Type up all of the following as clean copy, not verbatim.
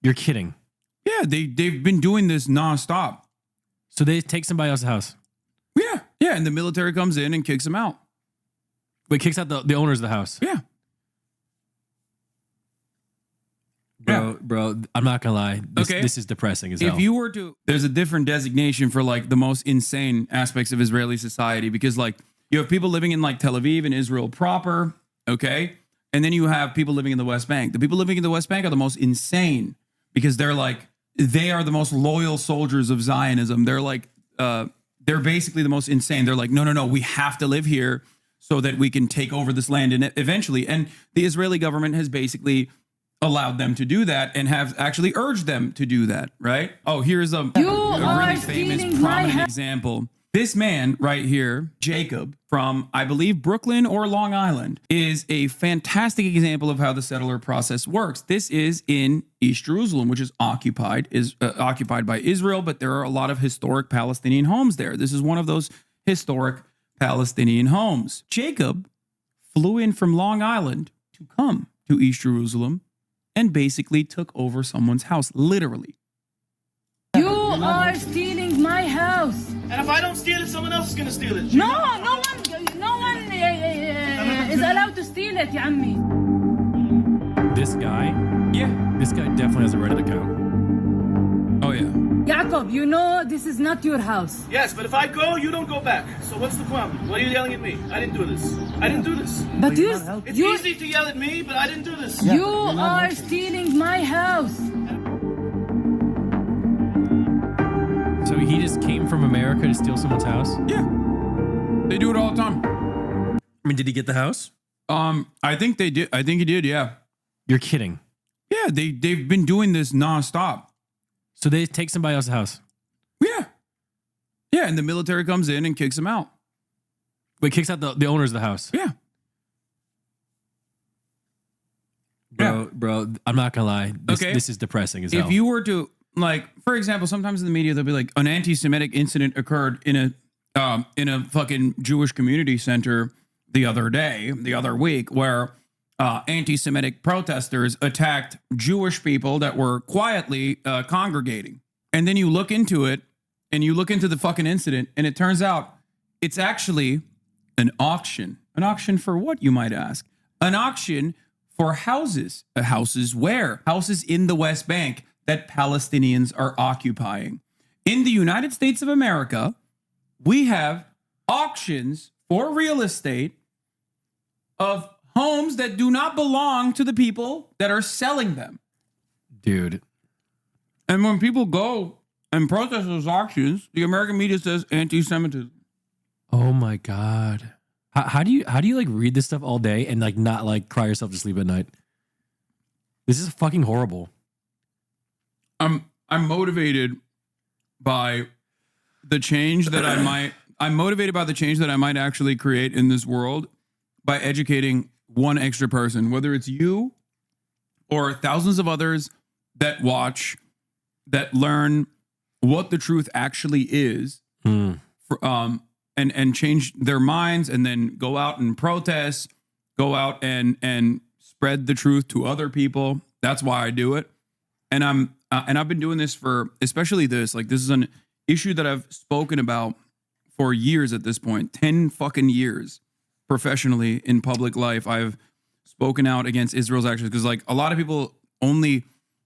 You're kidding. Yeah, they've been doing this nonstop. So they take somebody else's house. Yeah, and the military comes in and kicks them out. Wait, kicks out the owners of the house. Yeah. Bro, I'm not gonna lie. This is depressing as hell. If you were to, there's a different designation for like the most insane aspects of Israeli society, because like you have people living in like Tel Aviv and Israel proper, okay? And then you have people living in the West Bank. The people living in the West Bank are the most insane because they are the most loyal soldiers of Zionism. They're basically the most insane. They're like, no, we have to live here so that we can take over this land and eventually. And the Israeli government has basically allowed them to do that and have actually urged them to do that, right? Oh, here's a really famous, prominent example. This man right here, Jacob, from, I believe, Brooklyn or Long Island, is a fantastic example of how the settler process works. This is in East Jerusalem, which is occupied by Israel, but there are a lot of historic Palestinian homes there. This is one of those historic Palestinian homes. Jacob flew in from Long Island to come to East Jerusalem and basically took over someone's house, literally. You are stealing my house. And if I don't steal it, someone else is going to steal it. No one is allowed to steal it, ya ammi. This guy? Yeah. This guy definitely has a Reddit account. Oh, yeah. Jacob, you know this is not your house. Yes, but if I go, you don't go back. So what's the problem? Why are you yelling at me? I didn't do this. But It's easy to yell at me, but I didn't do this. You are stealing my house. So he just came from America to steal someone's house? Yeah. They do it all the time. I mean, did he get the house? I think they did. I think he did, yeah. You're kidding. Yeah, they've been doing this nonstop. So they take somebody else's house. Yeah. Yeah, and the military comes in and kicks them out. Wait, kicks out the owners of the house. Yeah. Bro, I'm not gonna lie. This is depressing as hell. If you were to, like, for example, sometimes in the media they'll be like, an anti-Semitic incident occurred in a fucking Jewish community center the other week, where anti-Semitic protesters attacked Jewish people that were quietly congregating. And then you look into it, and you look into the fucking incident, and it turns out it's actually an auction. An auction for what, you might ask? An auction for houses. Houses where? Houses in the West Bank that Palestinians are occupying. In the United States of America, we have auctions for real estate of homes that do not belong to the people that are selling them. Dude. And when people go and protest those auctions, the American media says anti-Semitism. Oh my God. How do you like read this stuff all day and like not like cry yourself to sleep at night? This is fucking horrible. I'm motivated by the change that I'm motivated by the change that I might actually create in this world by educating one extra person, whether it's you or thousands of others that watch, that learn what the truth actually is, and change their minds, and then go out and protest, go out and spread the truth to other people. That's why I do it. And I've been doing this for, especially this is an issue that I've spoken about for years at this point, 10 fucking years professionally in public life. I've spoken out against Israel's actions because like a lot of people only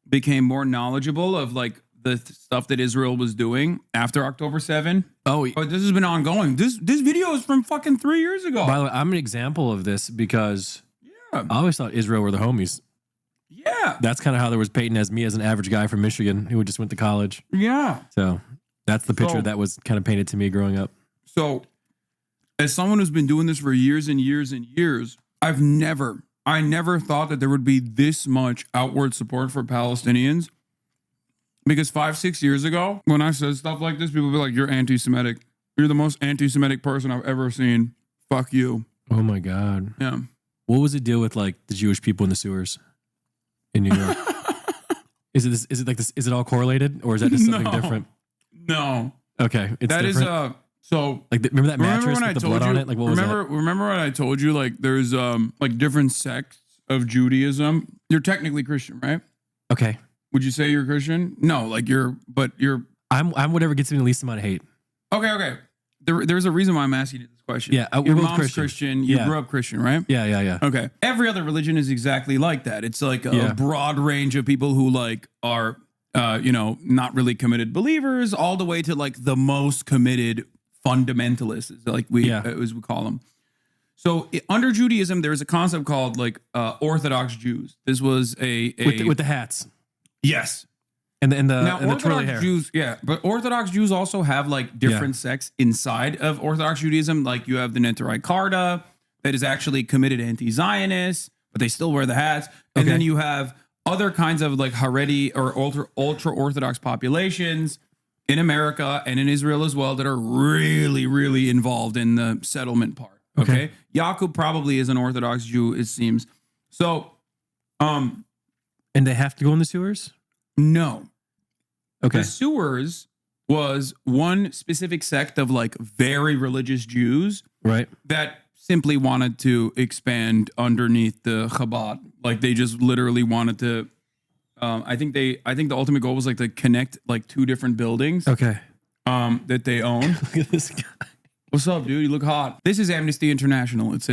became more knowledgeable of like the stuff that Israel was doing after October 7. But this has been ongoing. This video is from fucking 3 years ago. By the way, I'm an example of this because I always thought Israel were the homies. Yeah. That's kind of how there was Peyton as me as an average guy from Michigan who just went to college. Yeah. So that's the picture that was kind of painted to me growing up. So as someone who's been doing this for years and years and years, I never thought that there would be this much outward support for Palestinians. Because 5-6 years ago, when I said stuff like this, people would be like, you're anti-Semitic. You're the most anti-Semitic person I've ever seen. Fuck you. Oh my God. Yeah. What was the deal with like the Jewish people in the sewers in New York? Is it all correlated, or is that just something different? No. Okay. So like remember that mattress with the blood on it? Like what was that? Remember when I told you like there's like different sects of Judaism? You're technically Christian, right? Okay. Would you say you're Christian? No, like you're. I'm whatever gets me the least amount of hate. Okay. There's a reason why I'm asking you this question. Yeah, your we're both mom's Christian. You grew up Christian, right? Yeah. Okay. Every other religion is exactly like that. It's like a broad range of people who like are, not really committed believers, all the way to like the most committed fundamentalists, like as we call them. So under Judaism, there's a concept called like Orthodox Jews. This was with the hats. Yes. And the Orthodox twirly hair. Jews, but Orthodox Jews also have like different sects inside of Orthodox Judaism. Like you have the Neturei Karta that is actually committed anti-Zionist, but they still wear the hats. And then you have other kinds of like Haredi or ultra Orthodox populations in America and in Israel as well that are really, really involved in the settlement part. Okay. Yaakov probably is an Orthodox Jew, it seems. So, and they have to go in the sewers? No. Okay. The sewers was one specific sect of like very religious Jews, right? That simply wanted to expand underneath the Chabad. Like they just literally wanted to. I think the ultimate goal was like to connect like two different buildings. Okay. That they own. Look at this guy. What's up, dude? You look hot. This is Amnesty International. It's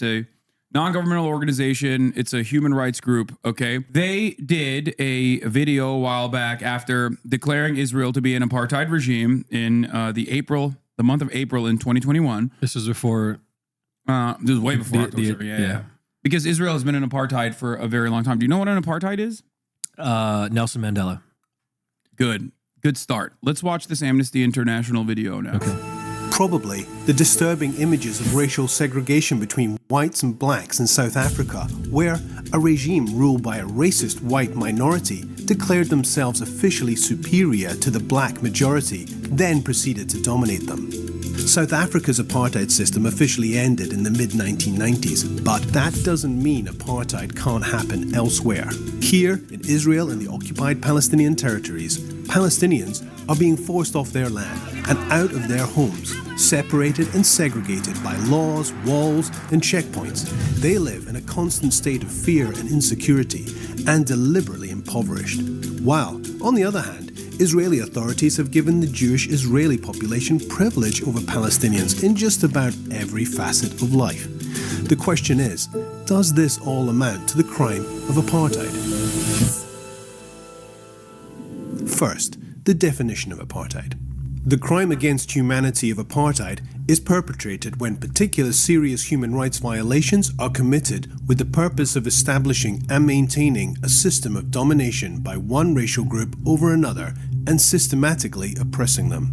a non-governmental organization. It's a human rights group. Okay. They did a video a while back after declaring Israel to be an apartheid regime in the month of April in 2021. This was before. This was way before October. Yeah. Because Israel has been in apartheid for a very long time. Do you know what an apartheid is? Nelson Mandela. Good start. Let's watch this Amnesty International video now. Okay. Probably the disturbing images of racial segregation between whites and blacks in South Africa, where a regime ruled by a racist white minority declared themselves officially superior to the black majority, then proceeded to dominate them. South Africa's apartheid system officially ended in the mid-1990s, but that doesn't mean apartheid can't happen elsewhere. Here, in Israel and the occupied Palestinian territories, Palestinians are being forced off their land and out of their homes, separated and segregated by laws, walls, and checkpoints. They live in a constant state of fear and insecurity and deliberately impoverished. While, on the other hand, Israeli authorities have given the Jewish Israeli population privilege over Palestinians in just about every facet of life. The question is, does this all amount to the crime of apartheid? First, the definition of apartheid. The crime against humanity of apartheid is perpetrated when particular serious human rights violations are committed with the purpose of establishing and maintaining a system of domination by one racial group over another and systematically oppressing them.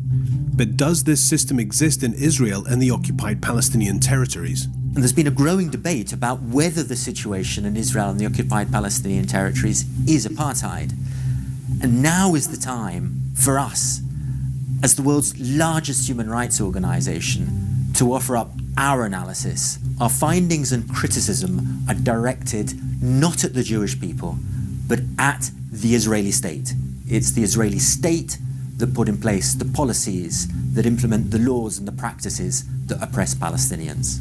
But does this system exist in Israel and the occupied Palestinian territories? And there's been a growing debate about whether the situation in Israel and the occupied Palestinian territories is apartheid. And now is the time for us, as the world's largest human rights organization, to offer up our analysis. Our findings and criticism are directed not at the Jewish people, but at the Israeli state. It's the Israeli state that put in place the policies that implement the laws and the practices that oppress Palestinians.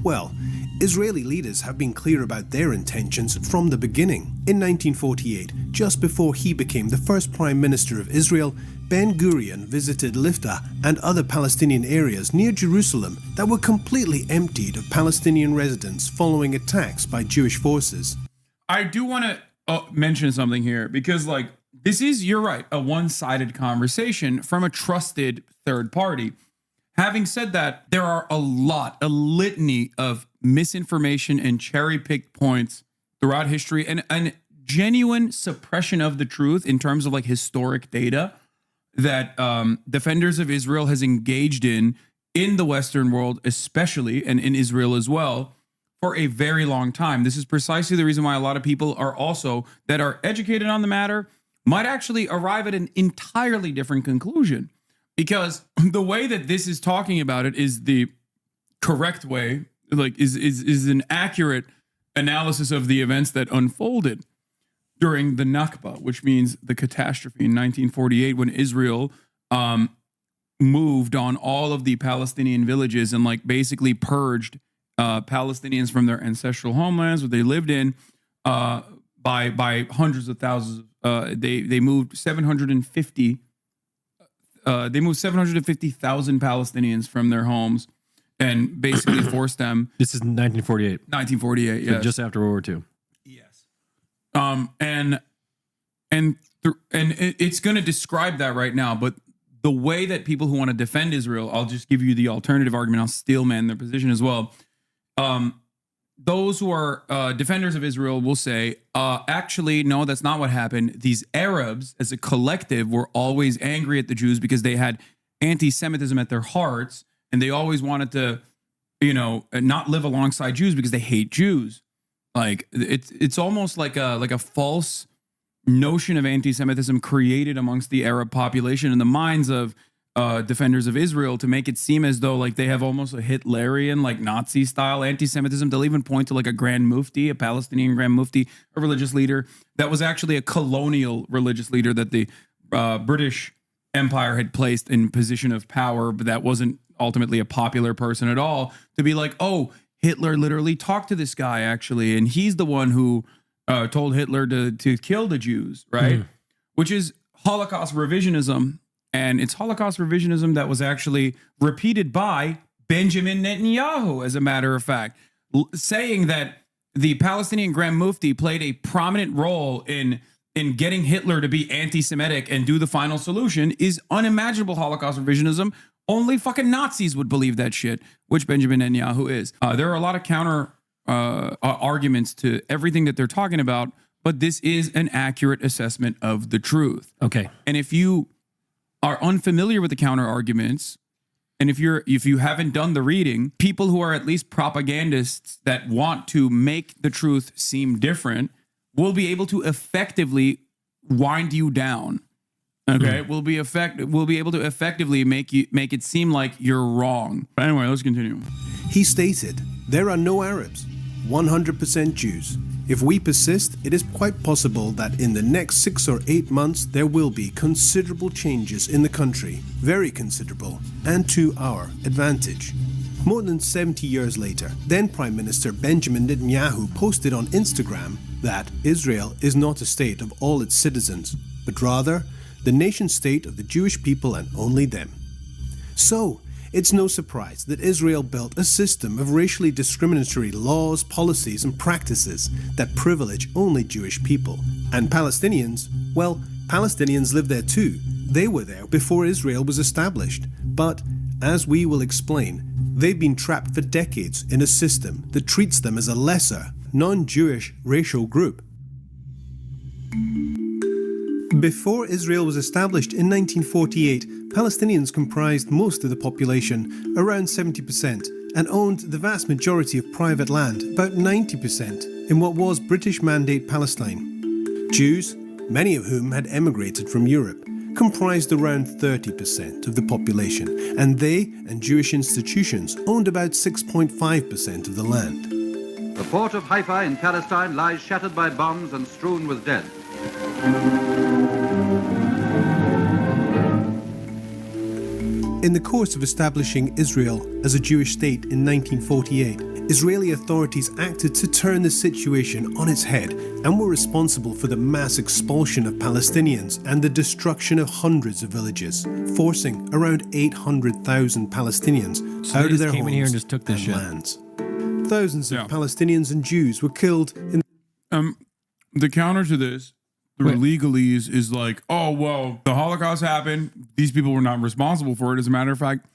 Well, Israeli leaders have been clear about their intentions from the beginning. In 1948, just before he became the first Prime Minister of Israel, Ben-Gurion visited Lifta and other Palestinian areas near Jerusalem that were completely emptied of Palestinian residents following attacks by Jewish forces. I do want to mention something here because, this is, you're right, a one-sided conversation from a trusted third party. Having said that, there are a litany of misinformation and cherry-picked points throughout history and genuine suppression of the truth in terms of historic data that defenders of Israel has engaged in the Western world, especially, and in Israel as well, for a very long time. This is precisely the reason why a lot of people that are educated on the matter might actually arrive at an entirely different conclusion. Because the way that this is talking about it is the correct way, is an accurate analysis of the events that unfolded during the Nakba, which means the catastrophe in 1948 when Israel moved on all of the Palestinian villages and basically purged Palestinians from their ancestral homelands, what they lived in, by hundreds of thousands they moved 750. They moved 750,000 Palestinians from their homes and basically forced them. This is 1948. 1948, So yes. just after World War II. Yes. And it's going to describe that right now, but the way that people who want to defend Israel, I'll just give you the alternative argument. I'll steel man their position as well. Those who are defenders of Israel will say, actually, no, that's not what happened. These Arabs, as a collective, were always angry at the Jews because they had anti-Semitism at their hearts, and they always wanted to, not live alongside Jews because they hate Jews. Like it's almost like a false notion of anti-Semitism created amongst the Arab population in the minds of defenders of Israel to make it seem as though like they have almost a Hitlerian, like Nazi style anti-Semitism. They'll even point to like a Grand Mufti, a Palestinian Grand Mufti, a religious leader that was actually a colonial religious leader that the British Empire had placed in position of power, but that wasn't ultimately a popular person at all, to be like, oh, Hitler literally talked to this guy actually, and he's the one who told Hitler to kill the Jews, right? Which is Holocaust revisionism. And it's Holocaust revisionism that was actually repeated by Benjamin Netanyahu, as a matter of fact, saying that the Palestinian Grand Mufti played a prominent role in getting Hitler to be anti-Semitic and do the final solution is unimaginable Holocaust revisionism. Only fucking Nazis would believe that shit, which Benjamin Netanyahu is. There are a lot of counter arguments to everything that they're talking about, but this is an accurate assessment of the truth. Okay. And if you are unfamiliar with the counter arguments, and if you haven't done the reading, people who are at least propagandists that want to make the truth seem different will be able to effectively wind you down. Okay, we'll be able to effectively make it seem like you're wrong. But anyway, let's continue. He stated, "There are no Arabs, 100% Jews. If we persist, it is quite possible that in the next 6 or 8 months there will be considerable changes in the country, very considerable, and to our advantage." More than 70 years later, then Prime Minister Benjamin Netanyahu posted on Instagram that Israel is not a state of all its citizens, but rather the nation-state of the Jewish people and only them. So, it's no surprise that Israel built a system of racially discriminatory laws, policies, and practices that privilege only Jewish people. And Palestinians, well, Palestinians live there too. They were there before Israel was established. But, as we will explain, they've been trapped for decades in a system that treats them as a lesser, non-Jewish racial group. Before Israel was established in 1948, Palestinians comprised most of the population, around 70%, and owned the vast majority of private land, about 90%, in what was British Mandate Palestine. Jews, many of whom had emigrated from Europe, comprised around 30% of the population, and they and Jewish institutions owned about 6.5% of the land. The port of Haifa in Palestine lies shattered by bombs and strewn with dead. In the course of establishing Israel as a Jewish state in 1948, Israeli authorities acted to turn the situation on its head and were responsible for the mass expulsion of Palestinians and the destruction of hundreds of villages, forcing around 800,000 Palestinians out of their came in here homes and just took this shit. lands. Thousands of Palestinians and Jews were killed in The counter to this, the legalese, is like, oh, well, the Holocaust happened. These people were not responsible for it. As a matter of fact,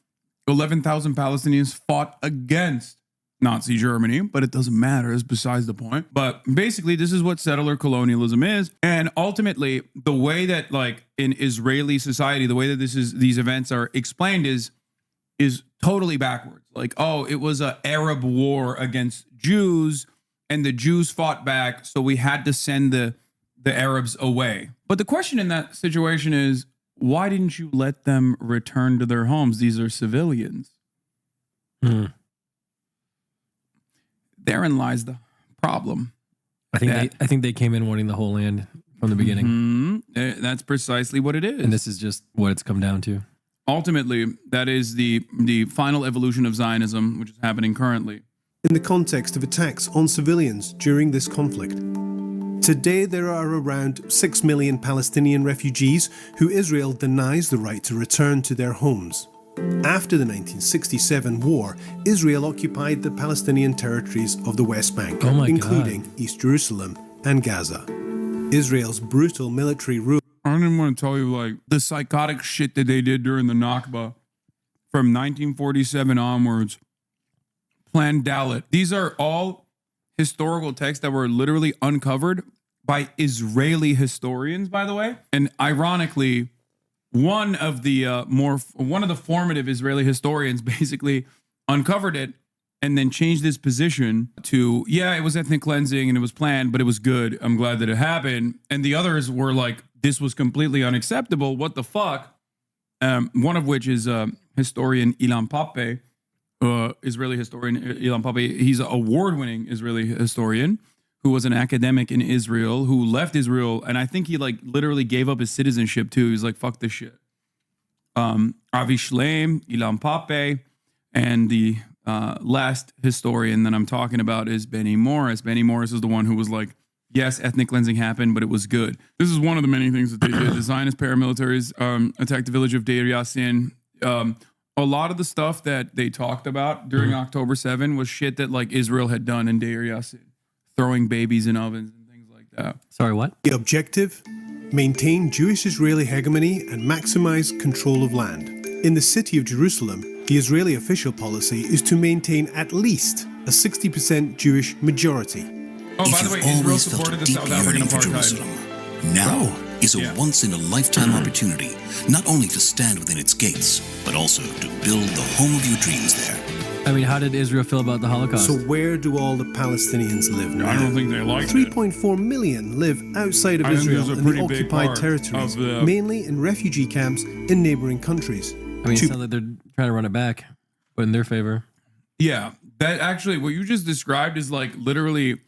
11,000 Palestinians fought against Nazi Germany, but it doesn't matter. It's besides the point. But basically, this is what settler colonialism is. And ultimately, the way that, like, in Israeli society, the way that these events are explained is totally backwards. Like, oh, it was an Arab war against Jews, and the Jews fought back, so we had to send the Arabs away. But the question in that situation is, why didn't you let them return to their homes? These are civilians. Therein lies the problem. I think they came in wanting the whole land from the beginning. That's precisely what it is. And this is just what it's come down to. Ultimately, that is the final evolution of Zionism, which is happening currently. the context of attacks on civilians during this conflict. Today, there are around 6 million Palestinian refugees who Israel denies the right to return to their homes. After the 1967 war, Israel occupied the Palestinian territories of the West Bank, including East Jerusalem and Gaza. Israel's brutal military rule. I didn't want to tell you like the psychotic shit that they did during the Nakba from 1947 onwards. Plan Dalit. These are all historical texts that were literally uncovered by Israeli historians, by the way. And ironically, one of the formative Israeli historians basically uncovered it and then changed his position to, yeah, it was ethnic cleansing and it was planned, but it was good. I'm glad that it happened. And the others were like, this was completely unacceptable. What the fuck? One of which is historian Ilan Pappé, Israeli historian Ilan Pappé. He's an award-winning Israeli historian who was an academic in Israel, who left Israel, and I think he like literally gave up his citizenship too. He's like, fuck this shit. Avi Shleim, Ilan Pappé, and the last historian that I'm talking about is Benny Morris. Benny Morris is the one who was like, yes, ethnic cleansing happened, but it was good. This is one of the many things that they did. The Zionist paramilitaries attacked the village of Deir Yassin. A lot of the stuff that they talked about during October 7 was shit that like Israel had done in Deir Yassin, throwing babies in ovens and things like that. Sorry, what? The objective? Maintain Jewish-Israeli hegemony and maximize control of land. In the city of Jerusalem, the Israeli official policy is to maintain at least a 60% Jewish majority. Oh, by the way, Israel supported the South African apartheid. Now is a once-in-a-lifetime opportunity, not only to stand within its gates, but also to build the home of your dreams there. I mean, how did Israel feel about the Holocaust? So where do all the Palestinians live now? I don't think they liked it. 3.4 million live outside of Israel in the occupied territories, mainly in refugee camps in neighboring countries. I mean, it sounds like they're trying to run it back, but in their favor. Yeah, that actually, what you just described is like literally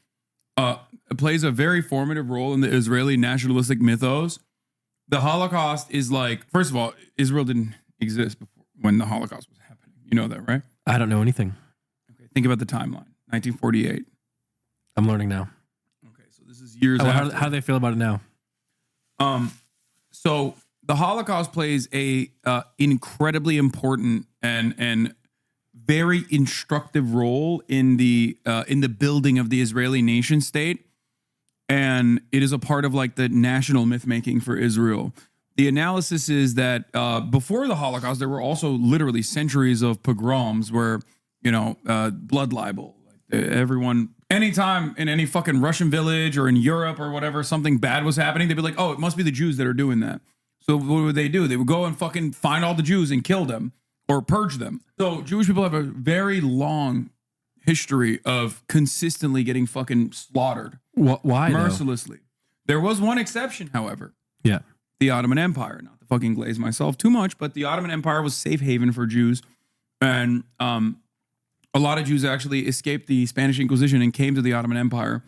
plays a very formative role in the Israeli nationalistic mythos. The Holocaust is like, first of all, Israel didn't exist before when the Holocaust was happening. You know that, right? I don't know anything. Okay, think about the timeline. 1948. I'm learning now. Okay, so this is years after. How do they feel about it now? So the Holocaust plays a incredibly important and very instructive role in the building of the Israeli nation state, and it is a part of like the national myth making for Israel. The analysis is that before the Holocaust, there were also literally centuries of pogroms where, you know, blood libel. Like everyone, anytime in any fucking Russian village or in Europe or whatever, something bad was happening, they'd be like, oh, it must be the Jews that are doing that. So what would they do? They would go and fucking find all the Jews and kill them or purge them. So Jewish people have a very long history of consistently getting fucking slaughtered. Why? Mercilessly. Though? There was one exception, however. Yeah. The Ottoman Empire. Not to fucking glaze myself too much, but the Ottoman Empire was safe haven for Jews. And a lot of Jews actually escaped the Spanish Inquisition and came to the Ottoman Empire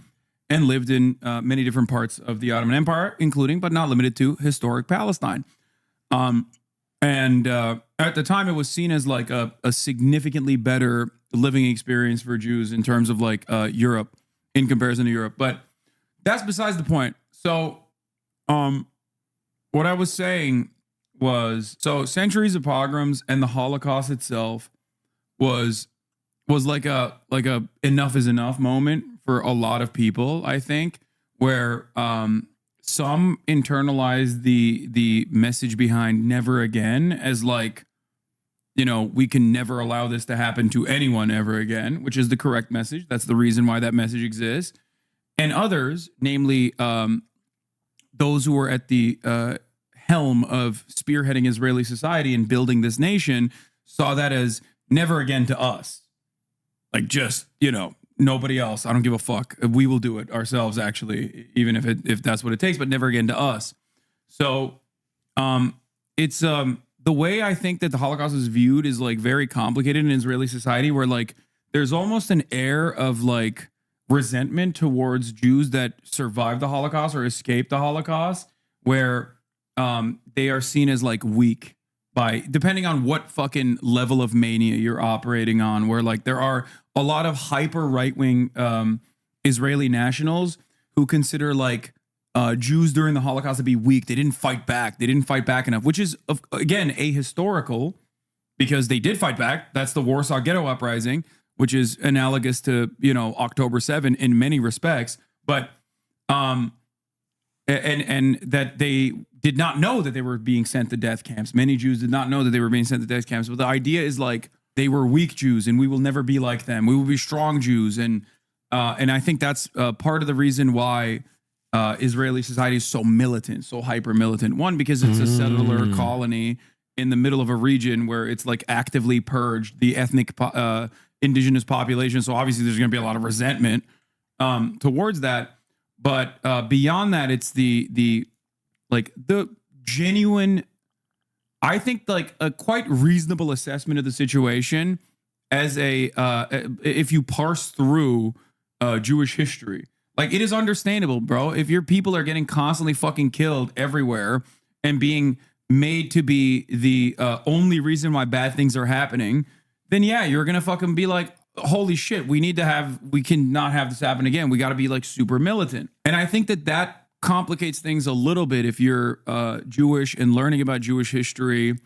and lived in many different parts of the Ottoman Empire, including, but not limited to, historic Palestine. And at the time, it was seen as like a significantly better living experience for Jews in terms of like Europe, in comparison to Europe. But that's besides the point. So what I was saying was, so centuries of pogroms and the Holocaust itself was like a enough is enough moment for a lot of people, I think, where some internalize the message behind never again as like, you know, we can never allow this to happen to anyone ever again, which is the correct message. That's the reason why that message exists. And others, namely those who are at the helm of spearheading Israeli society and building this nation, saw that as never again to us. Like just, you know, nobody else. I don't give a fuck. We will do it ourselves, actually, even if that's what it takes, but never again to us. So it's the way I think that the Holocaust is viewed is like very complicated in Israeli society, where like there's almost an air of like resentment towards Jews that survived the Holocaust or escaped the Holocaust, where they are seen as like weak by, depending on what fucking level of mania you're operating on, where like there are a lot of hyper right-wing Israeli nationals who consider like Jews during the Holocaust to be weak. They didn't fight back. They didn't fight back enough, which is, again, ahistorical because they did fight back. That's the Warsaw Ghetto Uprising, which is analogous to, you know, October 7 in many respects. But, and that they did not know that they were being sent to death camps. Many Jews did not know that they were being sent to death camps. But the idea is like, they were weak Jews and we will never be like them. We will be strong Jews. And I think that's part of the reason why Israeli society is so militant, so hyper militant. One, because it's a settler colony in the middle of a region where it's like actively purged the ethnic indigenous population. So obviously there's going to be a lot of resentment towards that. But beyond that, it's the genuine, I think like a quite reasonable assessment of the situation as if you parse through Jewish history. Like, it is understandable, bro. If your people are getting constantly fucking killed everywhere and being made to be the only reason why bad things are happening, then yeah, you're gonna fucking be like, holy shit, we cannot have this happen again. We got to be like super militant. And I think that complicates things a little bit if you're Jewish and learning about Jewish history,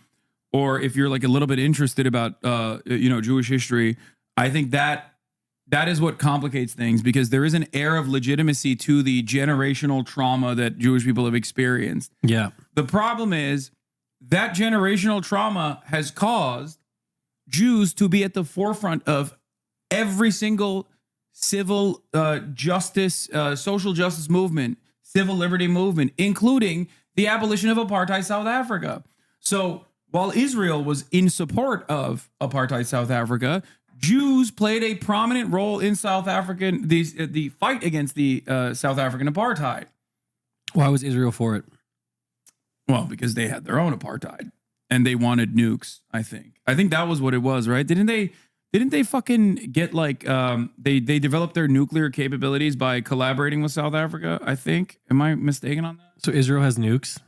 or if you're like a little bit interested about Jewish history. I think that is what complicates things, because there is an air of legitimacy to the generational trauma that Jewish people have experienced. Yeah. The problem is that generational trauma has caused Jews to be at the forefront of every single civil justice, social justice movement, civil liberty movement, including the abolition of apartheid South Africa. So while Israel was in support of apartheid South Africa, Jews played a prominent role in South African the fight against the South African apartheid. Why was Israel for it? Well, because they had their own apartheid and they wanted nukes. I think that was what it was, right? Didn't they fucking get like they developed their nuclear capabilities by collaborating with South Africa? I think. Am I mistaken on that? So Israel has nukes?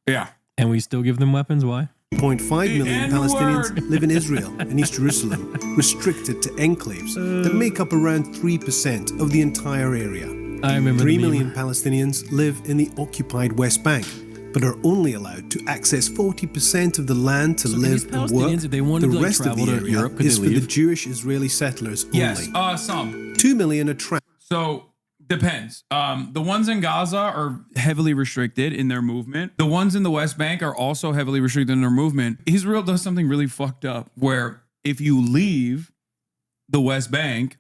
Yeah. And we still give them weapons? Why? 0.5 million Palestinians live in Israel and East Jerusalem, restricted to enclaves that make up around 3% of the entire area. I remember 3 million Palestinians live in the occupied West Bank, but are only allowed to access 40% of the land to live and work. If they wanted the to rest of the area Europe, is for the Jewish Israeli settlers only. Yes, some. 2 million are trapped. So depends. The ones in Gaza are heavily restricted in their movement. The ones in the West Bank are also heavily restricted in their movement. Israel does something really fucked up where if you leave the West Bank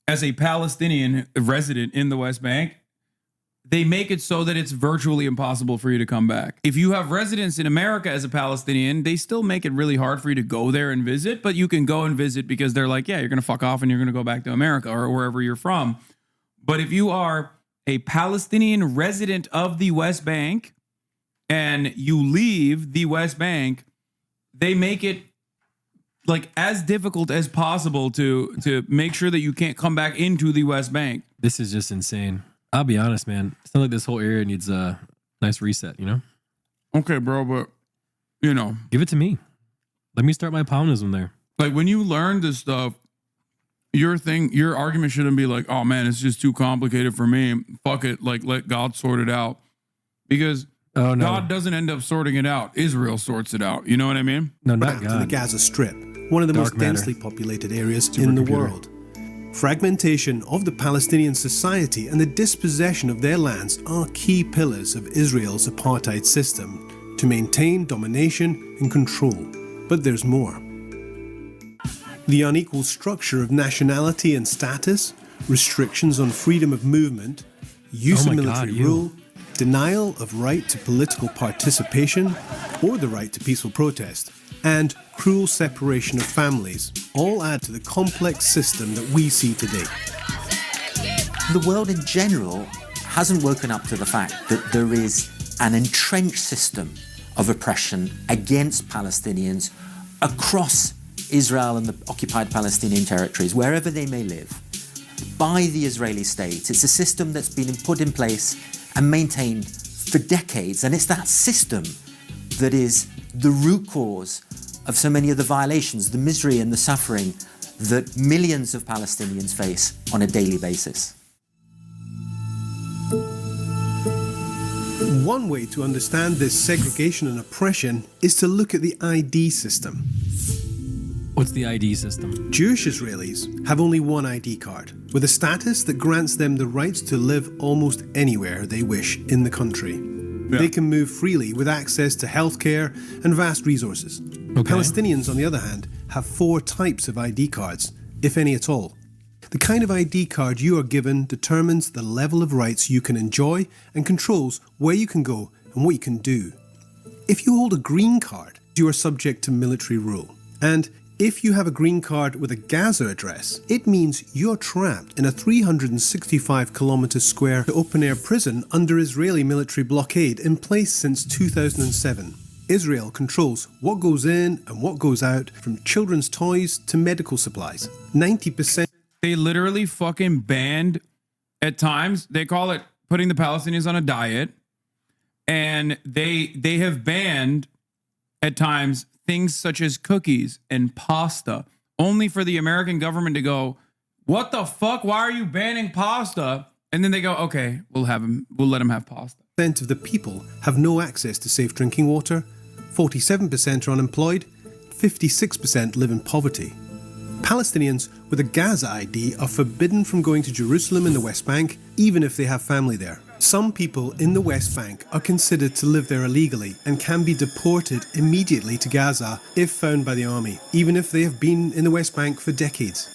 as a Palestinian resident in the West Bank, they make it so that it's virtually impossible for you to come back. If you have residence in America as a Palestinian, they still make it really hard for you to go there and visit, but you can go and visit because they're like, yeah, you're going to fuck off and you're going to go back to America or wherever you're from. But if you are a Palestinian resident of the West Bank and you leave the West Bank, they make it like as difficult as possible to make sure that you can't come back into the West Bank. This is just insane. I'll be honest, man. It sounds like this whole area needs a nice reset, you know? Okay, bro, but, you know. Give it to me. Let me start my Paulinism there. Like, when you learn this stuff, your argument shouldn't be like, oh, man, it's just too complicated for me. Fuck it. Like, let God sort it out. Because God doesn't end up sorting it out. Israel sorts it out. You know what I mean? No, not God. In the Gaza Strip, one of the most densely populated areas in the world. Fragmentation of the Palestinian society and the dispossession of their lands are key pillars of Israel's apartheid system to maintain domination and control. But there's more. The unequal structure of nationality and status, restrictions on freedom of movement, use of military rule, denial of right to political participation or the right to peaceful protest, and cruel separation of families all add to the complex system that we see today. The world in general hasn't woken up to the fact that there is an entrenched system of oppression against Palestinians across Israel and the occupied Palestinian territories, wherever they may live, by the Israeli state. It's a system that's been put in place and maintained for decades, and it's that system that is the root cause of so many of the violations, the misery and the suffering that millions of Palestinians face on a daily basis. One way to understand this segregation and oppression is to look at the ID system. What's the ID system? Jewish Israelis have only one ID card, with a status that grants them the right to live almost anywhere they wish in the country. Yeah. They can move freely with access to healthcare and vast resources. Okay. Palestinians, on the other hand, have 4 types of ID cards, if any at all. The kind of ID card you are given determines the level of rights you can enjoy and controls where you can go and what you can do. If you hold a green card, you are subject to military rule. And if you have a green card with a Gaza address, it means you're trapped in a 365-kilometre square open-air prison under Israeli military blockade in place since 2007. Israel controls what goes in and what goes out, from children's toys to medical supplies. 90%. They literally fucking banned, at times, they call it putting the Palestinians on a diet. And they have banned, at times, things such as cookies and pasta, only for the American government to go, what the fuck? Why are you banning pasta? And then they go, okay, we'll let them have pasta. Of the people have no access to safe drinking water, 47% are unemployed, 56% live in poverty. Palestinians with a Gaza ID are forbidden from going to Jerusalem in the West Bank, even if they have family there. Some people in the West Bank are considered to live there illegally and can be deported immediately to Gaza if found by the army, even if they have been in the West Bank for decades.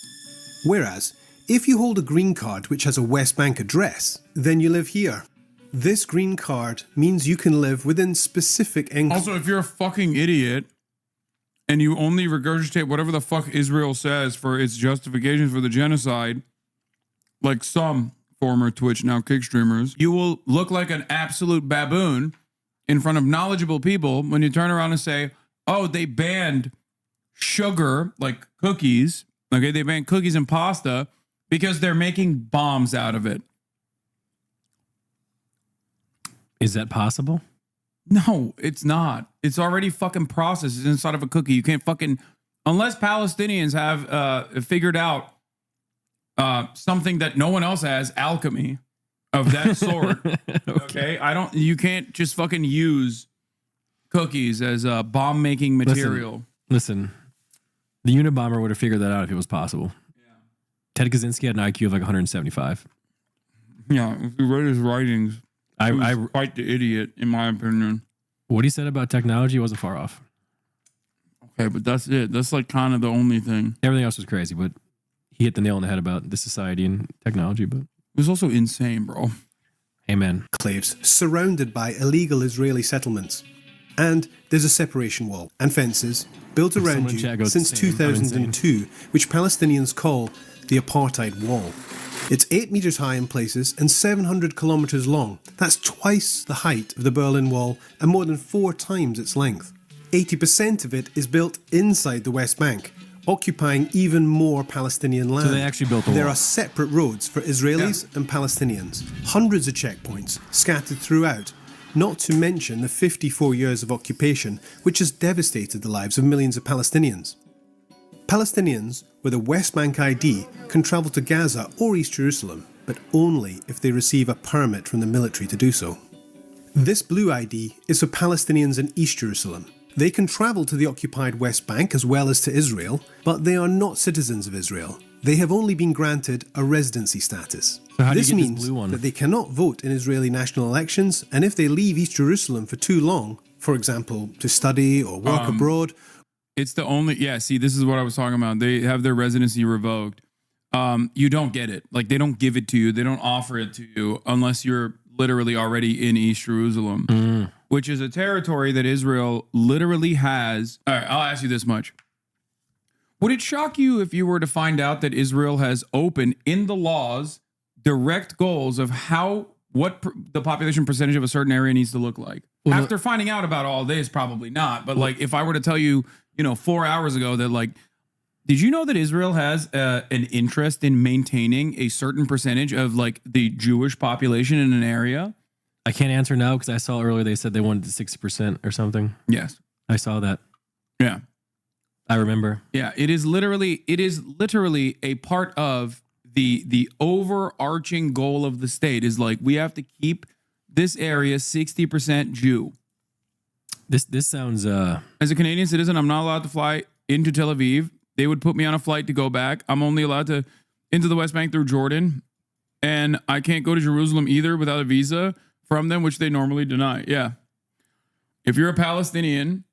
Whereas, if you hold a green card which has a West Bank address, then you live here. This green card means you can live within specific Also, if you're a fucking idiot and you only regurgitate whatever the fuck Israel says for its justifications for the genocide, like some former Twitch, now Kick streamers, you will look like an absolute baboon in front of knowledgeable people when you turn around and say, oh, they banned sugar, like cookies. Okay, they banned cookies and pasta because they're making bombs out of it. Is that possible? No, it's not. It's already fucking processed. It's inside of a cookie. You can't fucking, unless Palestinians have figured out something that no one else has, alchemy of that sort. Okay. You can't just fucking use cookies as a bomb making material. Listen, the Unabomber would have figured that out if it was possible. Yeah. Ted Kaczynski had an IQ of like 175. Yeah. If you read his writings, I quite the idiot, in my opinion. What he said about technology wasn't far off. Okay, but that's it. That's like kind of the only thing. Everything else was crazy, but he hit the nail on the head about the society and technology. But it was also insane, bro. Amen. Enclaves surrounded by illegal Israeli settlements. And there's a separation wall and fences built around you since 2002, which Palestinians call the apartheid wall. It's 8 meters high in places and 700 kilometers long. That's twice the height of the Berlin Wall and more than 4 times its length. 80% of it is built inside the West Bank, occupying even more Palestinian land. So they actually built a wall. There are separate roads for Israelis and Palestinians, hundreds of checkpoints scattered throughout, not to mention the 54 years of occupation, which has devastated the lives of millions of Palestinians. Palestinians with a West Bank ID can travel to Gaza or East Jerusalem, but only if they receive a permit from the military to do so. This blue ID is for Palestinians in East Jerusalem. They can travel to the occupied West Bank as well as to Israel, but they are not citizens of Israel. They have only been granted a residency status. So how do this you get means this blue one? that they cannot vote in Israeli national elections, and if they leave East Jerusalem for too long, for example, to study or work abroad. It's the only, see, this is what I was talking about. They have their residency revoked. You don't get it. Like, they don't give it to you. They don't offer it to you unless you're literally already in East Jerusalem, which is a territory that Israel literally has. All right, I'll ask you this much. Would it shock you if you were to find out that Israel has open in the laws direct goals of what the population percentage of a certain area needs to look like? Well, after finding out about all this, probably not. But like, if I were to tell you, 4 hours ago that like, did you know that Israel has an interest in maintaining a certain percentage of like the Jewish population in an area? I can't answer now because I saw earlier they said they wanted 60% or something. Yes. I saw that. Yeah. I remember. Yeah, it is literally a part of the overarching goal of the state is like, we have to keep this area 60% Jew. This sounds As a Canadian citizen, I'm not allowed to fly into Tel Aviv. They would put me on a flight to go back. I'm only allowed to into the West Bank through Jordan. And I can't go to Jerusalem either without a visa from them, which they normally deny. Yeah. If you're a Palestinian,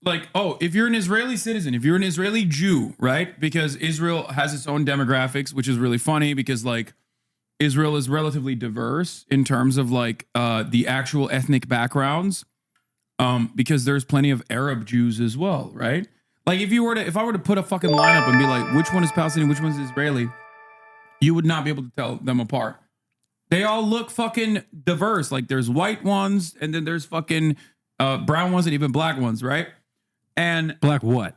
like, if you're an Israeli citizen, if you're an Israeli Jew, right? Because Israel has its own demographics, which is really funny because like Israel is relatively diverse in terms of like the actual ethnic backgrounds. Because there's plenty of Arab Jews as well, right? Like if I were to put a fucking lineup and be like, which one is Palestinian, which one's Israeli, you would not be able to tell them apart. They all look fucking diverse. Like there's white ones and then there's fucking brown ones and even black ones, right? And black what?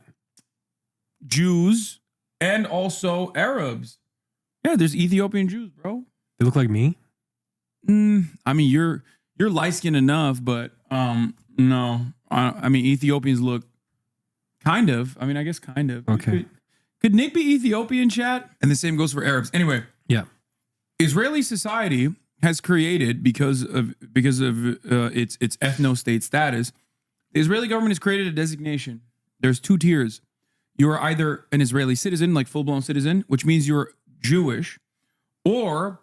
Jews and also Arabs. Yeah, there's Ethiopian Jews, bro. They look like me? I mean, you're light-skinned enough, but no. I mean, Ethiopians look kind of. I mean, I guess kind of. Okay. Could Nick be Ethiopian, chat? And the same goes for Arabs. Anyway. Yeah. Israeli society has created because of its ethno-state status. The Israeli government has created a designation. There's 2 tiers. You are either an Israeli citizen, like full-blown citizen, which means you're Jewish, or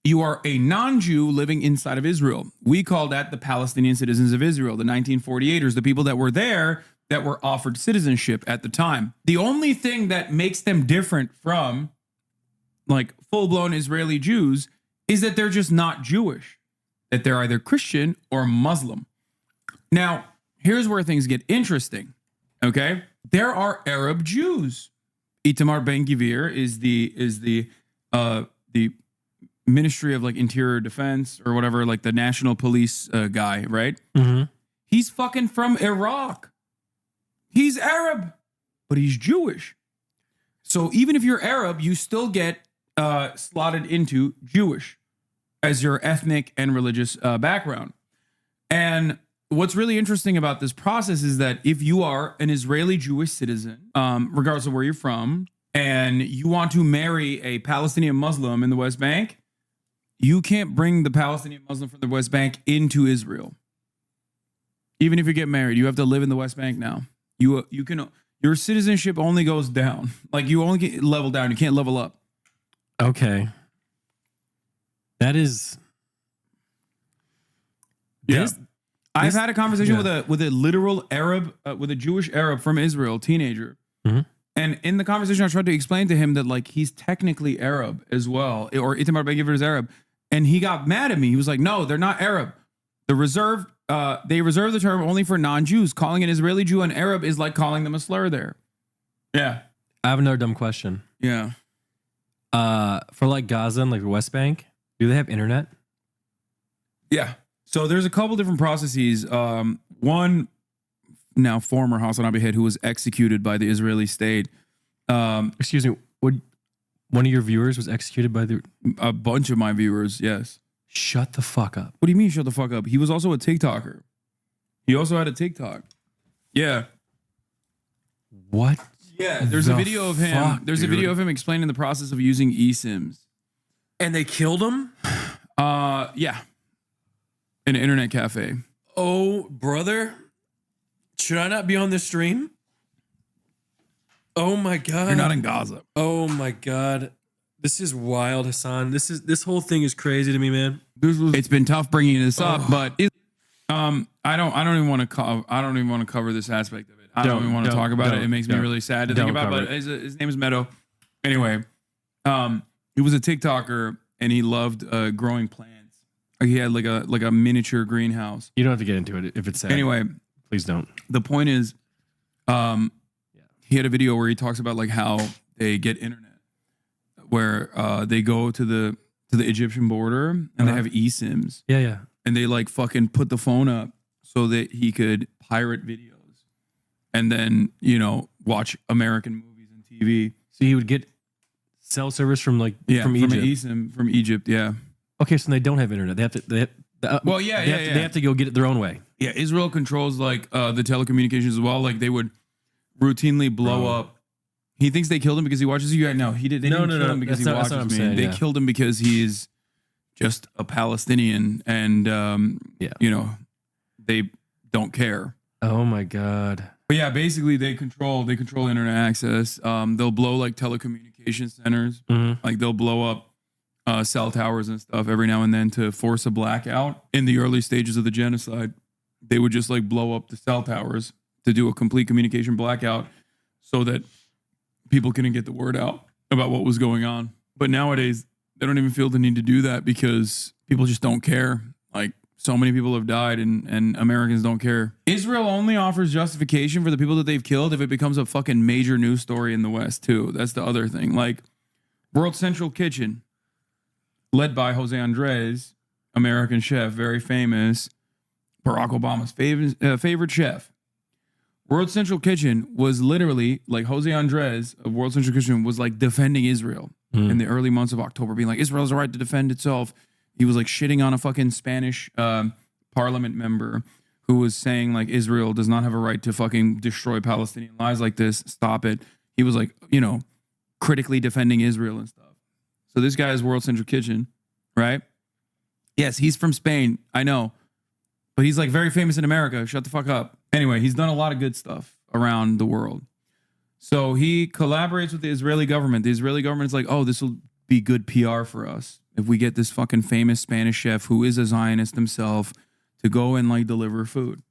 you are a non-Jew living inside of Israel. We call that the Palestinian citizens of Israel, the 1948ers, the people that were there that were offered citizenship at the time. The only thing that makes them different from like full-blown Israeli Jews is that they're just not Jewish, that they're either Christian or Muslim. Now, here's where things get interesting, okay? There are Arab Jews. Itamar Ben-Gvir is the Ministry of like Interior Defense or whatever, like the national police guy, right? Mm-hmm. He's fucking from Iraq. He's Arab, but he's Jewish. So even if you're Arab, you still get slotted into Jewish as your ethnic and religious background. And what's really interesting about this process is that if you are an Israeli Jewish citizen, regardless of where you're from, and you want to marry a Palestinian Muslim in the West Bank, you can't bring the Palestinian Muslim from the West Bank into Israel. Even if you get married, you have to live in the West Bank now. You can, your citizenship only goes down. Like you only get level down. You can't level up. Okay. That is. Yeah. I've had a conversation with a literal Arab, with a Jewish Arab from Israel, teenager. Mm-hmm. And in the conversation, I tried to explain to him that like he's technically Arab as well, or Itamar Ben-Gvir is Arab. And he got mad at me. He was like, no, they're not Arab. They reserve the term only for non-Jews. Calling an Israeli Jew an Arab is like calling them a slur there. Yeah. I have another dumb question. Yeah. For like Gaza and like the West Bank, do they have internet? Yeah. So there's a couple different processes. One now former HasanAbi head who was executed by the Israeli state. Excuse me. One of your viewers was executed by a bunch of my viewers. Yes. Shut the fuck up. What do you mean shut the fuck up? He was also a TikToker. He also had a TikTok. Yeah. What? Yeah. There's a video of him. There's a video of him explaining the process of using eSIMs. And they killed him? Yeah. In an internet cafe. Oh, brother. Should I not be on this stream? Oh my God. You're not in Gaza. Oh my God. This is wild, Hasan. This whole thing is crazy to me, man. It's been tough bringing this up, but I don't even want to cover this aspect of it. I don't even want to talk about it. It makes me really sad to think about. But his name is Meadow. Anyway, he was a TikToker and he loved growing plants. He had like a miniature greenhouse. You don't have to get into it if it's sad. Anyway, please don't. The point is, he had a video where he talks about like how they get internet, where they go to the Egyptian border and they have eSIMs. Yeah, yeah. And they like fucking put the phone up so that he could pirate videos and then, watch American movies and TV. So he would get cell service from from Egypt. From an eSIM from Egypt, yeah. Okay, so they don't have internet. They have to. They have to go get it their own way. Yeah, Israel controls like the telecommunications as well. Like they would routinely blow up. He thinks they killed him because he watches you. No, he did. They didn't kill him because he watches me. They killed him because he's just a Palestinian, and you know, they don't care. Oh my God. But yeah, basically they control internet access. They'll blow like telecommunication centers. Like they'll blow up cell towers and stuff every now and then to force a blackout. In the early stages of the genocide, they would just like blow up the cell towers to do a complete communication blackout so that people couldn't get the word out about what was going on. But nowadays, they don't even feel the need to do that because people just don't care. Like, so many people have died and Americans don't care. Israel only offers justification for the people that they've killed if it becomes a fucking major news story in the West, too. That's the other thing. Like, World Central Kitchen, led by Jose Andres, American chef, very famous, Barack Obama's favorite chef. World Central Kitchen was literally, like, Jose Andres of World Central Kitchen was like defending Israel in the early months of October, being like, Israel has a right to defend itself. He was like shitting on a fucking Spanish parliament member who was saying like Israel does not have a right to fucking destroy Palestinian lives like this. Stop it. He was like, you know, critically defending Israel and stuff. So this guy is World Central Kitchen, right? Yes, he's from Spain. I know. But he's like very famous in America. Shut the fuck up. Anyway, he's done a lot of good stuff around the world. So he collaborates with the Israeli government. The Israeli government's like, oh, this will be good PR for us if we get this fucking famous Spanish chef who is a Zionist himself to go and like deliver food.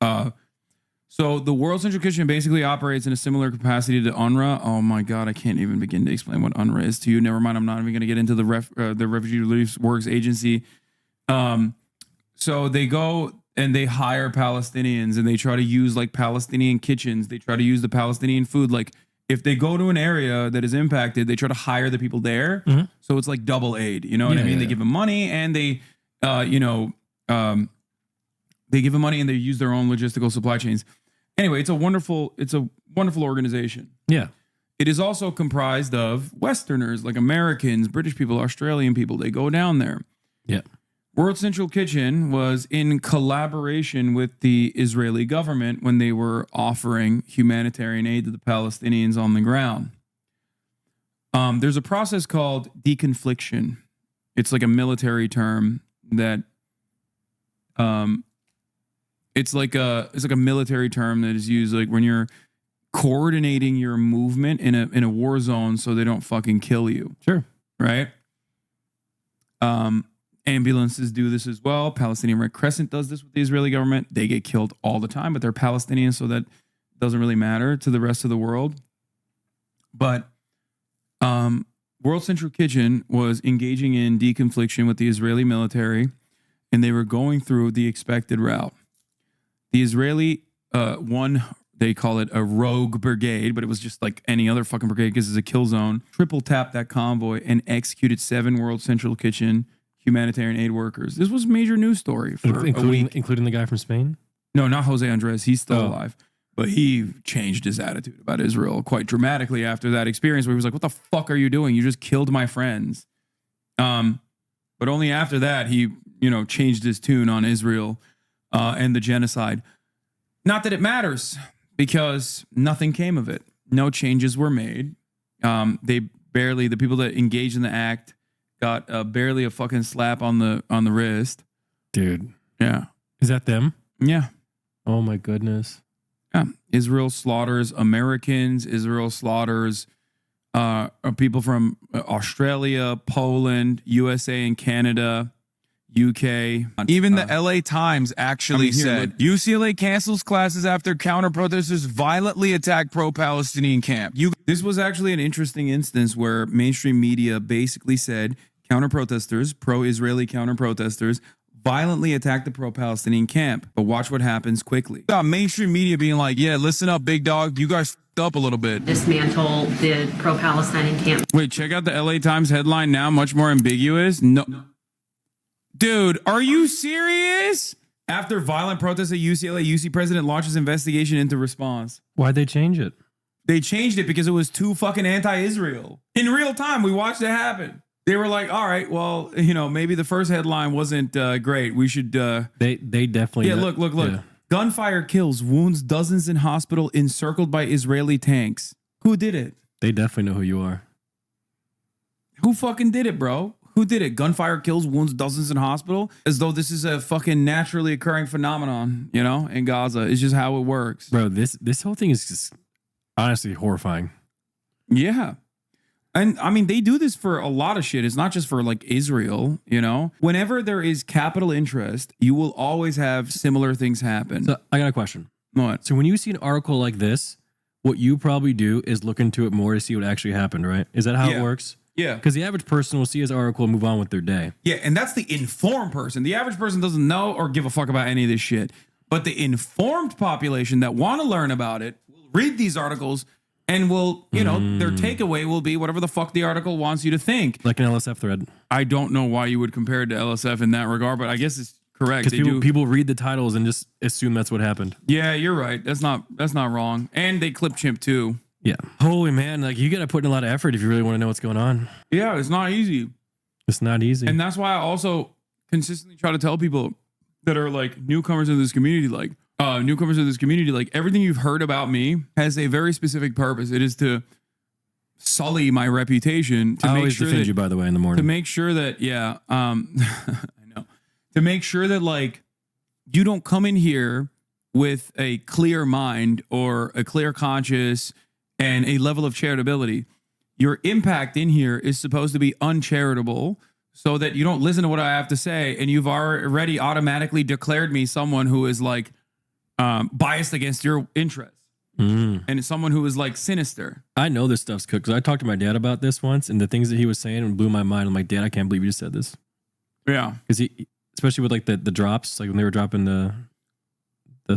So the World Central Kitchen basically operates in a similar capacity to UNRWA. Oh my God, I can't even begin to explain what UNRWA is to you. Never mind, I'm not even going to get into the Refugee Relief Works Agency. So they go and they hire Palestinians and they try to use like Palestinian kitchens. They try to use the Palestinian food. Like if they go to an area that is impacted, they try to hire the people there. So it's like double aid. You know what I mean? They give them money and they, they give them money and they use their own logistical supply chains. Anyway, it's a wonderful organization. Yeah. It is also comprised of Westerners like Americans, British people, Australian people. They go down there. Yeah. World Central Kitchen was in collaboration with the Israeli government when they were offering humanitarian aid to the Palestinians on the ground. There's a process called deconfliction. It's like a military term that it's like a military term that is used like when you're coordinating your movement in a war zone so they don't fucking kill you. Sure. Right? Ambulances do this as well. Palestinian Red Crescent does this with the Israeli government. They get killed all the time, but they're Palestinians, so that doesn't really matter to the rest of the world. But World Central Kitchen was engaging in deconfliction with the Israeli military, and they were going through the expected route. The Israeli they call it a rogue brigade, but it was just like any other fucking brigade because it's a kill zone. Triple tapped that convoy and executed 7 World Central Kitchen humanitarian aid workers. This was a major news story for a week. Including the guy from Spain? No, not Jose Andres. He's still alive. But he changed his attitude about Israel quite dramatically after that experience where he was like, what the fuck are you doing? You just killed my friends. But only after that, he, changed his tune on Israel and the genocide. Not that it matters because nothing came of it. No changes were made. The people that engaged in the act got barely a fucking slap on the wrist. Dude. Yeah. Is that them? Yeah. Oh my goodness. Yeah. Israel slaughters Americans. Israel slaughters people from Australia, Poland, USA and Canada, UK. Even the LA Times actually said UCLA cancels classes after counter-protesters violently attack pro-Palestinian camp. This was actually an interesting instance where mainstream media basically said counter-protesters, pro-Israeli counter-protesters, violently attacked the pro-Palestinian camp. But watch what happens quickly. Mainstream media being like, yeah, listen up, big dog. You guys f***ed up a little bit. Dismantle the pro-Palestinian camp. Wait, check out the LA Times headline now. Much more ambiguous. No. Dude, are you serious? After violent protests at UCLA, UC president launches investigation into response. Why'd they change it? They changed it because it was too fucking anti-Israel. In real time, we watched it happen. They were like, all right, well, maybe the first headline wasn't great. We should... They definitely... Yeah, look. Yeah. Gunfire kills, wounds dozens in hospital, encircled by Israeli tanks. Who did it? They definitely know who you are. Who fucking did it, bro? Who did it? Gunfire kills, wounds dozens in hospital, as though this is a fucking naturally occurring phenomenon, you know, in Gaza. It's just how it works. Bro, this whole thing is just honestly horrifying. Yeah. And I mean, they do this for a lot of shit. It's not just for like Israel, you know? Whenever there is capital interest, you will always have similar things happen. So I got a question. What? So when you see an article like this, what you probably do is look into it more to see what actually happened, right? Is that how it works? Yeah. Because the average person will see his article and move on with their day. Yeah, and that's the informed person. The average person doesn't know or give a fuck about any of this shit. But the informed population that want to learn about it will read these articles and will, you know, their takeaway will be whatever the fuck the article wants you to think. Like an LSF thread. I don't know why you would compare it to LSF in that regard, but I guess it's correct. Because people read the titles and just assume that's what happened. Yeah, you're right. That's not wrong. And they clip chimp too. Yeah. Holy man, like you got to put in a lot of effort if you really want to know what's going on. Yeah, it's not easy. It's not easy. And that's why I also consistently try to tell people that are like newcomers in this community, like everything you've heard about me has a very specific purpose. It is to sully my reputation. To I make always sure defend that, you, by the way, in the morning. to make sure that, I know, to make sure that like you don't come in here with a clear mind or a clear conscience and a level of charitability. Your impact in here is supposed to be uncharitable so that you don't listen to what I have to say and you've already automatically declared me someone who is like biased against your interests and it's someone who is like sinister. I know this stuff's cooked because I talked to my dad about this once and the things that he was saying blew my mind. I'm like, Dad, I can't believe you just said this. Yeah. Because he, especially with like the drops, like when they were dropping the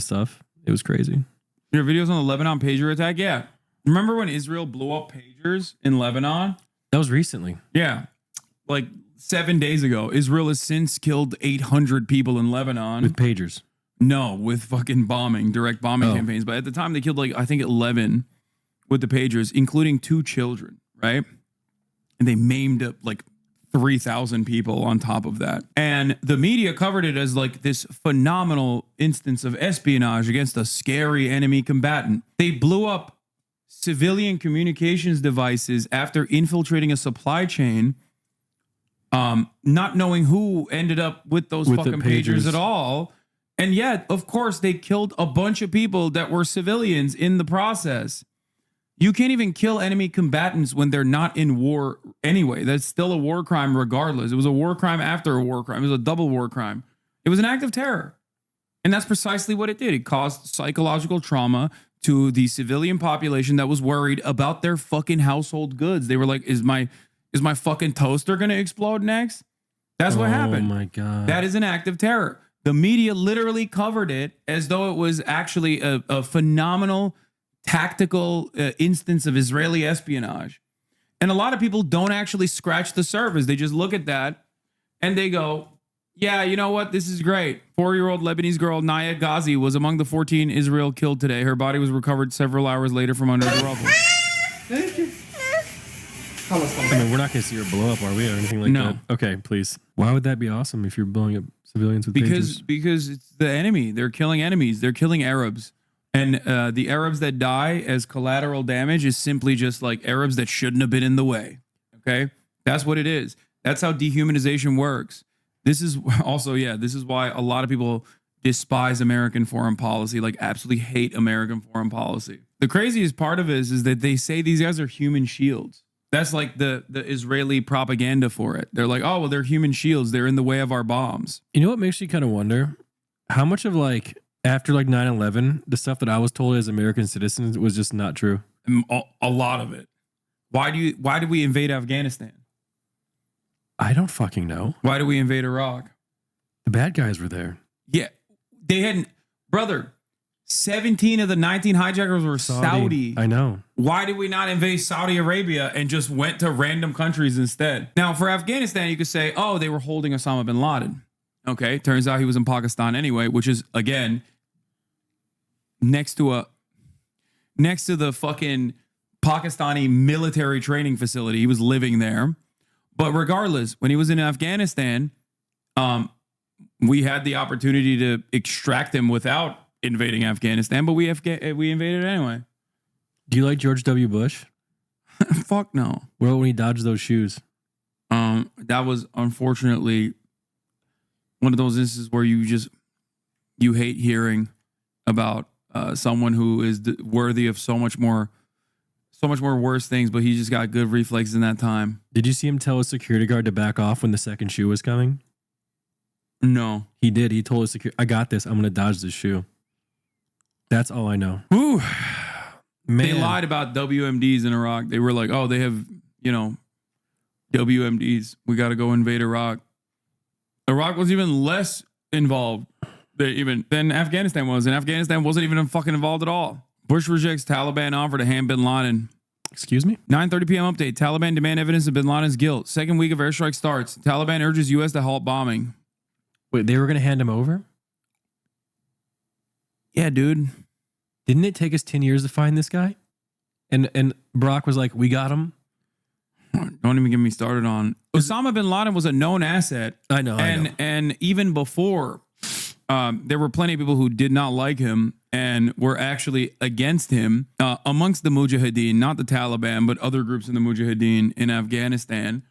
stuff, it was crazy. Your videos on the Lebanon pager attack? Yeah. Remember when Israel blew up pagers in Lebanon? That was recently. Yeah. Like 7 days ago. Israel has since killed 800 people in Lebanon. With pagers. No, with fucking direct bombing campaigns. But at the time they killed like, I think 11 with the pagers, including 2 children, right? And they maimed up like 3,000 people on top of that. And the media covered it as like this phenomenal instance of espionage against a scary enemy combatant. They blew up civilian communications devices after infiltrating a supply chain, not knowing who ended up with those fucking pagers at all. And yet, of course, they killed a bunch of people that were civilians in the process. You can't even kill enemy combatants when they're not in war anyway. That's still a war crime regardless. It was a war crime after a war crime. It was a double war crime. It was an act of terror. And that's precisely what it did. It caused psychological trauma to the civilian population that was worried about their fucking household goods. They were like, is my fucking toaster going to explode next? That's what happened. Oh my God. That is an act of terror. The media literally covered it as though it was actually a phenomenal tactical instance of Israeli espionage. And a lot of people don't actually scratch the surface. They just look at that and they go, yeah, you know what? This is great. 4-year-old Lebanese girl Naya Ghazi was among the 14 Israel killed today. Her body was recovered several hours later from under the rubble. Thank you. I mean, we're not going to see her blow up, are we? Or anything like that? Okay, please. Why would that be awesome if you're blowing up civilians with pagers? Because it's the enemy. They're killing enemies. They're killing Arabs. And the Arabs that die as collateral damage is simply just like Arabs that shouldn't have been in the way. Okay? That's what it is. That's how dehumanization works. This is also, this is why a lot of people despise American foreign policy, like absolutely hate American foreign policy. The craziest part of it is that they say these guys are human shields. That's like the Israeli propaganda for it. They're like, oh, well, they're human shields. They're in the way of our bombs. You know what makes you kind of wonder? How much of like, after like 9/11, the stuff that I was told as American citizens was just not true? A lot of it. Why did we invade Afghanistan? I don't fucking know. Why did we invade Iraq? The bad guys were there. Yeah. They hadn't, brother, 17 of the 19 hijackers were Saudi. I know. Why did we not invade Saudi Arabia and just went to random countries instead? Now, for Afghanistan, you could say, oh, they were holding Osama bin Laden. Okay. Turns out he was in Pakistan anyway, which is, again, next to the fucking Pakistani military training facility. He was living there. But regardless, when he was in Afghanistan, we had the opportunity to extract him without invading Afghanistan, but we invaded anyway. Do you like George W. Bush? Fuck no. Well, when he dodged those shoes. That was unfortunately one of those instances where you hate hearing about someone who is worthy of so much more worse things, but he just got good reflexes in that time. Did you see him tell a security guard to back off when the second shoe was coming? No. He did. He told us, I got this. I'm going to dodge this shoe. That's all I know. Whew. Man. They lied about WMDs in Iraq. They were like, oh, they have, WMDs. We got to go invade Iraq. Iraq was even less involved than Afghanistan was. And Afghanistan wasn't even fucking involved at all. Bush rejects Taliban offer to hand bin Laden. Excuse me? 9:30 p.m. update. Taliban demand evidence of bin Laden's guilt. Second week of airstrike starts. Taliban urges U.S. to halt bombing. Wait, they were going to hand him over? Yeah, dude. Didn't it take us 10 years to find this guy? And Barack was like, we got him. Don't even get me started on Osama bin Laden was a known asset. I know. And even before, there were plenty of people who did not like him and were actually against him amongst the Mujahideen, not the Taliban, but other groups in the Mujahideen in Afghanistan.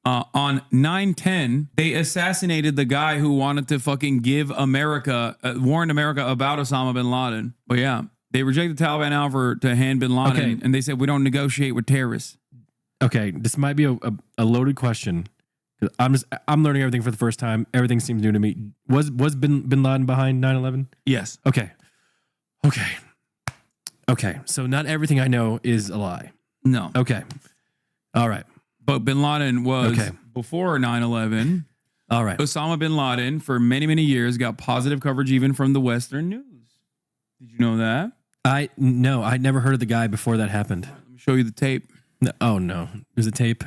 On 9/10, they assassinated the guy who wanted to fucking give warn America about Osama bin Laden. But yeah, they rejected the Taliban offer to hand bin Laden, and they said we don't negotiate with terrorists. Okay, this might be a loaded question. I'm learning everything for the first time. Everything seems new to me. Was bin Laden behind 9/11? Yes. Okay. So not everything I know is a lie. No. Okay. All right. But bin Laden was before 9/11. All right. Osama bin Laden for many, many years got positive coverage even from the Western news. Did you know that? No, I'd never heard of the guy before that happened. Let me show you the tape. No, oh no. There's a tape?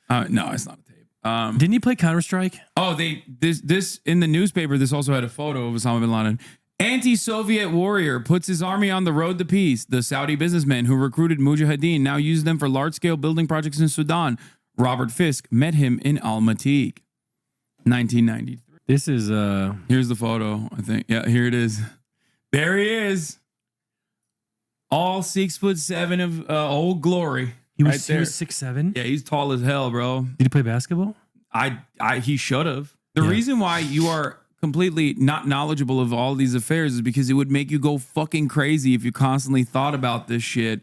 No, it's not a tape. Didn't he play Counter-Strike? Oh, this in the newspaper, this also had a photo of Osama bin Laden. Anti-Soviet warrior puts his army on the road to peace. The Saudi businessman who recruited Mujahideen now uses them for large-scale building projects in Sudan. Robert Fisk met him in Al-Matik. 1993. This is here's the photo, I think. Yeah, here it is. There he is. All 6'7" of old glory. He right was there. 6'7"? Yeah, he's tall as hell, bro. Did he play basketball? He should have. The reason why you are completely not knowledgeable of all these affairs is because it would make you go fucking crazy if you constantly thought about this shit.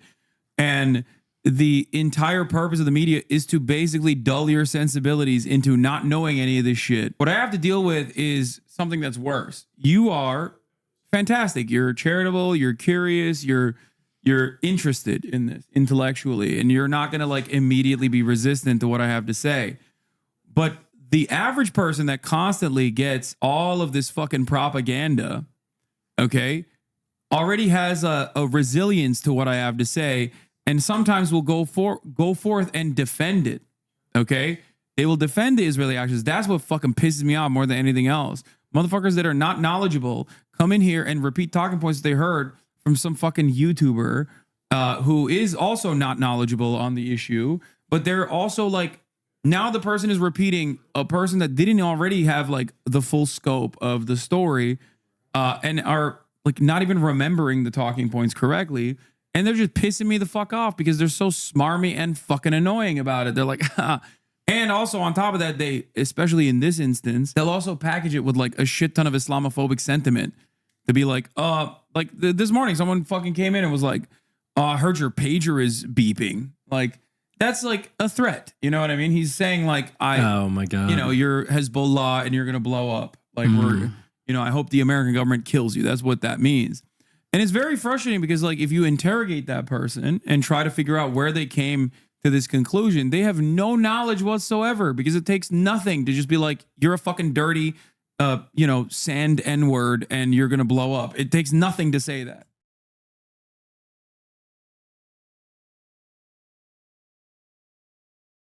And the entire purpose of the media is to basically dull your sensibilities into not knowing any of this shit. What I have to deal with is something that's worse. You are fantastic. You're charitable. You're curious. You're interested in this intellectually, and you're not going to like immediately be resistant to what I have to say. But the average person that constantly gets all of this fucking propaganda, okay, already has a resilience to what I have to say, and sometimes will go forth and defend it, okay? They will defend the Israeli actions. That's what fucking pisses me off more than anything else. Motherfuckers that are not knowledgeable come in here and repeat talking points that they heard from some fucking YouTuber who is also not knowledgeable on the issue, but they're also like, now the person is repeating a person that didn't already have like the full scope of the story and are like not even remembering the talking points correctly. And they're just pissing me the fuck off because they're so smarmy and fucking annoying about it. They're like, and also on top of that, they, especially in this instance, they'll also package it with like a shit ton of Islamophobic sentiment to be like, this morning someone fucking came in and was like, I heard your pager is beeping. Like, that's like a threat. You know what I mean? He's saying like, oh my God, you're Hezbollah and you're going to blow up. Like I hope the American government kills you. That's what that means. And it's very frustrating because like, if you interrogate that person and try to figure out where they came to this conclusion, they have no knowledge whatsoever because it takes nothing to just be like, you're a fucking dirty, sand N-word and you're going to blow up. It takes nothing to say that.